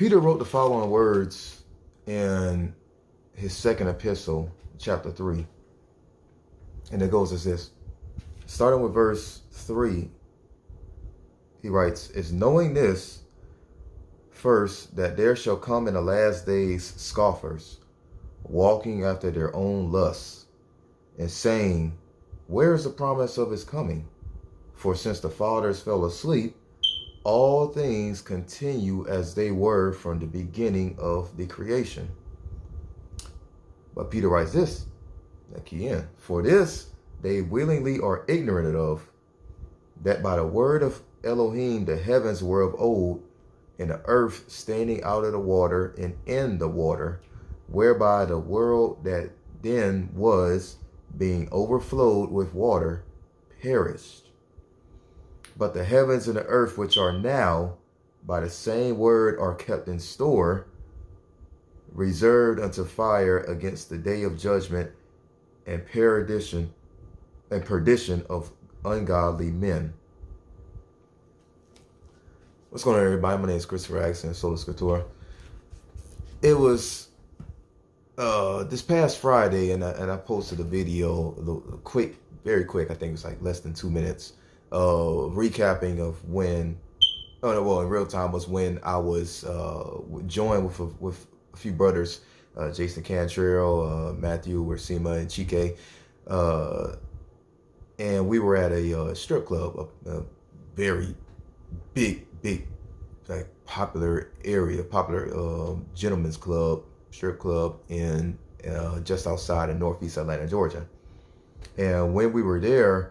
Peter wrote the following words in his second epistle, chapter 3. And it goes as this. Starting with verse 3, he writes, "It's knowing this first, that there shall come in the last days scoffers, walking after their own lusts, and saying, where is the promise of his coming? For since the fathers fell asleep, all things continue as they were from the beginning of the creation." But Peter writes this, that key in, "For this they willingly are ignorant of, that by the word of Elohim the heavens were of old, and the earth standing out of the water and in the water, whereby the world that then was, being overflowed with water, perished. But the heavens and the earth which are now, by the same word are kept in store, reserved unto fire against the day of judgment and perdition of ungodly men." What's going on, everybody? My name is Christopher Axon, Sola Scriptura. It was this past Friday, and I posted a video, very quick. I think it was like less than 2 minutes, recapping of when, in real time, was when I was joined with a few brothers, Jason Cantrell, Matthew Ursima, and Chike, and we were at a strip club, a very big, like popular gentleman's club, strip club in just outside of Northeast Atlanta, Georgia. And when we were there,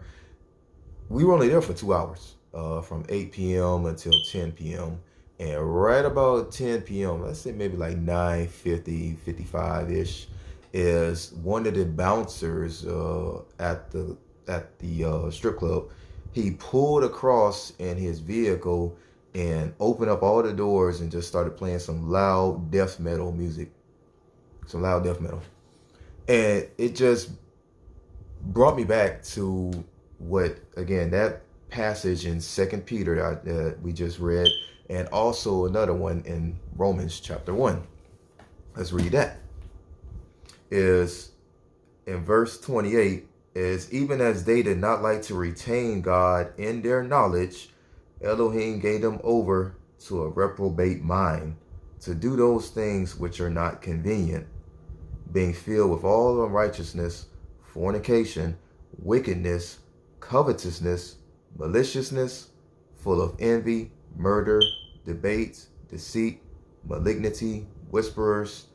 we were only there for 2 hours, from 8 p.m. until 10 p.m. And right about 10 p.m., let's say maybe like 9:50, 55-ish, is one of the bouncers at the strip club. He pulled across in his vehicle and opened up all the doors and just started playing some loud death metal music. And it just brought me back to what, again, that passage in 2 Peter that we just read, and also another one in Romans chapter 1. Let's read that. Is in verse 28, is even as they did not like to retain God in their knowledge, Elohim gave them over to a reprobate mind to do those things which are not convenient, being filled with all unrighteousness, fornication, wickedness, covetousness, maliciousness, full of envy, murder, debates, deceit, malignity, whisperers,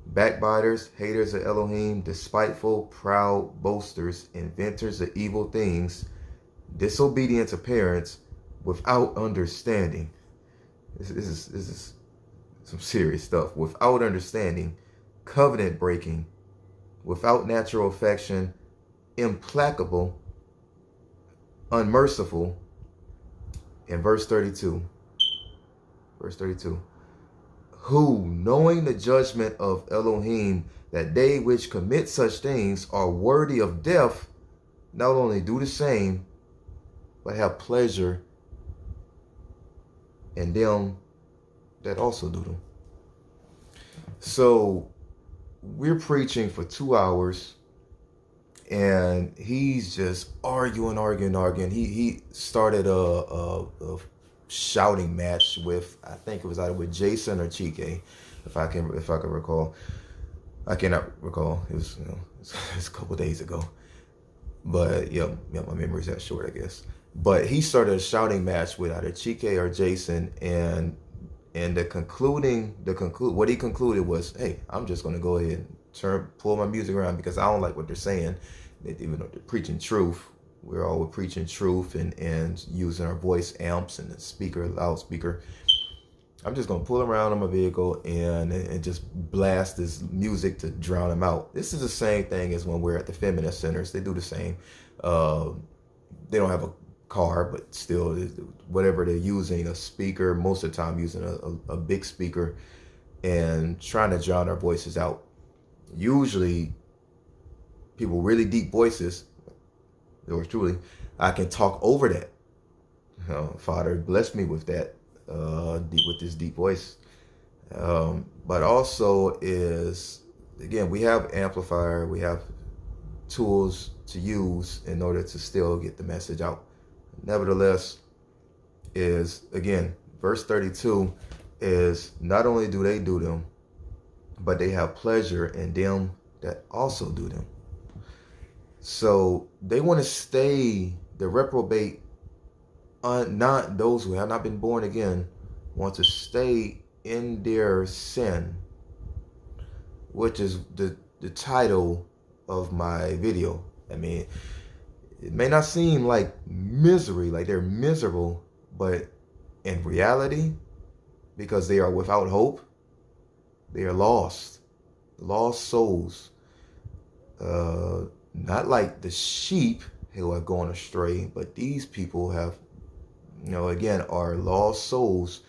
backbiters, haters of Elohim, despiteful, proud, boasters, inventors of evil things, disobedient to parents, without understanding. This is some serious stuff. Without understanding, covenant breaking, without natural affection, implacable, unmerciful. In verse 32, who, knowing the judgment of Elohim, that they which commit such things are worthy of death, not only do the same, but have pleasure in them that also do them. So we're preaching for 2 hours, and he's just arguing. He started a shouting match with, I think it was either with Jason or Chike, if I can recall. I cannot recall. It was it's a couple days ago. But yeah, my memory's that short, I guess. But he started a shouting match with either Chike or Jason, and what he concluded was, hey, I'm just gonna go ahead and pull my music around because I don't like what they're saying. Even though they're preaching truth, we're all preaching truth and using our voice amps and the loudspeaker. I'm just gonna pull around in my vehicle and just blast this music to drown them out. This is the same thing as when we're at the feminist centers. They do the same. They don't have a car, but still, whatever they're using, a speaker, most of the time using a big speaker and trying to drown our voices out. Usually, people with really deep voices, yours truly, I can talk over that. Father, bless me with that, with this deep voice. But also is, again, we have amplifier, we have tools to use in order to still get the message out. Nevertheless, is, again, verse 32 is, not only do they do them, but they have pleasure in them that also do them. So they want to stay, the reprobate, not those who have not been born again, want to stay in their sin, which is the title of my video. I mean, it may not seem like misery, like they're miserable, but in reality, because they are without hope, they are lost souls. Not like the sheep who are going astray, but these people have, again, are lost souls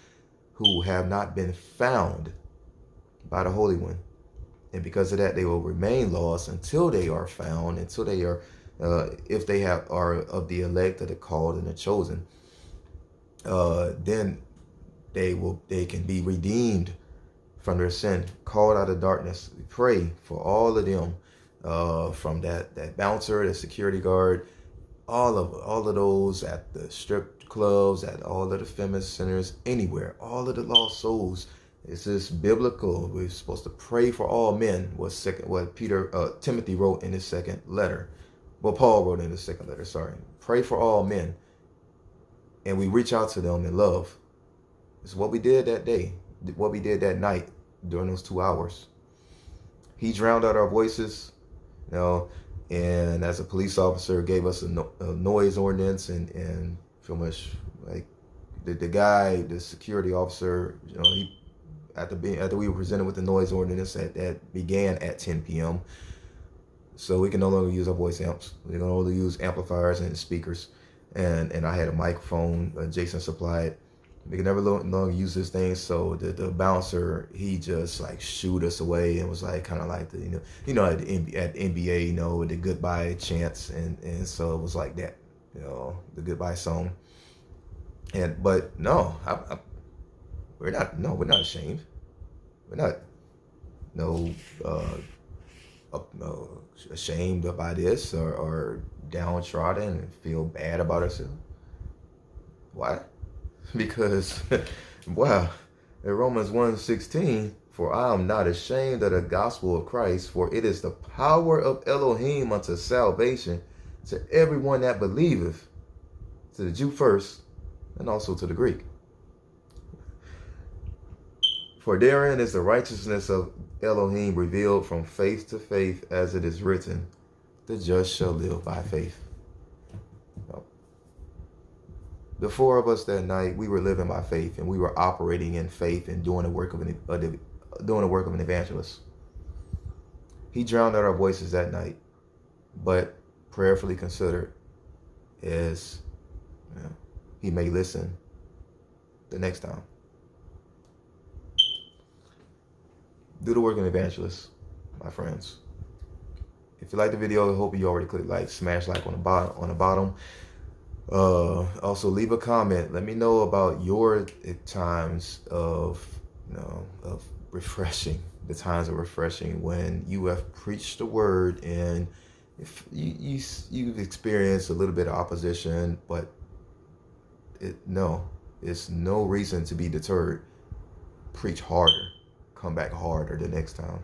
who have not been found by the Holy One. And because of that, they will remain lost until they are found, until they are, if they are of the elect, of the called and the chosen, then they can be redeemed from their sin, called out of darkness. We pray for all of them, from that bouncer, the security guard, all of those at the strip clubs, at all of the feminist centers, anywhere, all of the lost souls. It's just biblical. We're supposed to pray for all men. What Timothy wrote in his second letter. Well, Paul wrote in his second letter, sorry. Pray for all men. And we reach out to them in love. It's what we did that day, what we did that night during those 2 hours. He drowned out our voices, and as a police officer gave us a noise ordinance, and feel much like the guy, the security officer, he, after we were presented with the noise ordinance that began at 10 p.m. So we can no longer use our voice amps. We can only use amplifiers and speakers. And I had a microphone Jason supplied. We can never no longer use this thing. So the bouncer, he just like shooed us away and was like kind of like the at the NBA, with the goodbye chants, and so it was like that, the goodbye song. But no, we're not ashamed. We're not ashamed by this or downtrodden and feel bad about ourselves. Why? Because, wow, in Romans 1:16, for I am not ashamed of the gospel of Christ, for it is the power of Elohim unto salvation to everyone that believeth, to the Jew first, and also to the Greek. For therein is the righteousness of Elohim revealed from faith to faith, as it is written, the just shall live by faith. The 4 of us that night, we were living by faith, and we were operating in faith and doing the work of an evangelist. He drowned out our voices that night, but prayerfully considered is, he may listen the next time. Do the work of an evangelist, my friends. If you like the video, I hope you already click like, smash like on the bottom. Also leave a comment. Let me know about your times of refreshing, the times of refreshing when you have preached the word and if you've experienced a little bit of opposition, but it's no reason to be deterred. Preach harder, come back harder the next time.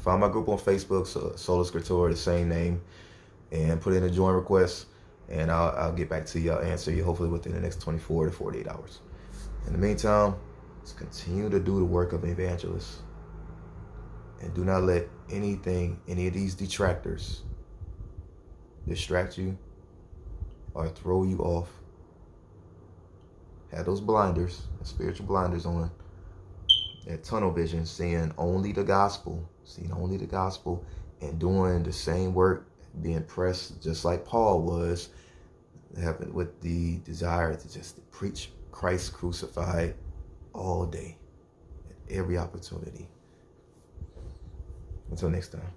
Find my group on Facebook, Sola Scriptura, the same name, and put in a join request. And I'll get back to you. I'll answer you hopefully within the next 24 to 48 hours. In the meantime, let's continue to do the work of an evangelist. And do not let any of these detractors distract you or throw you off. Have those blinders, spiritual blinders on. That tunnel vision, seeing only the gospel, and doing the same work, being pressed just like Paul was, having with the desire to just preach Christ crucified all day, at every opportunity. Until next time.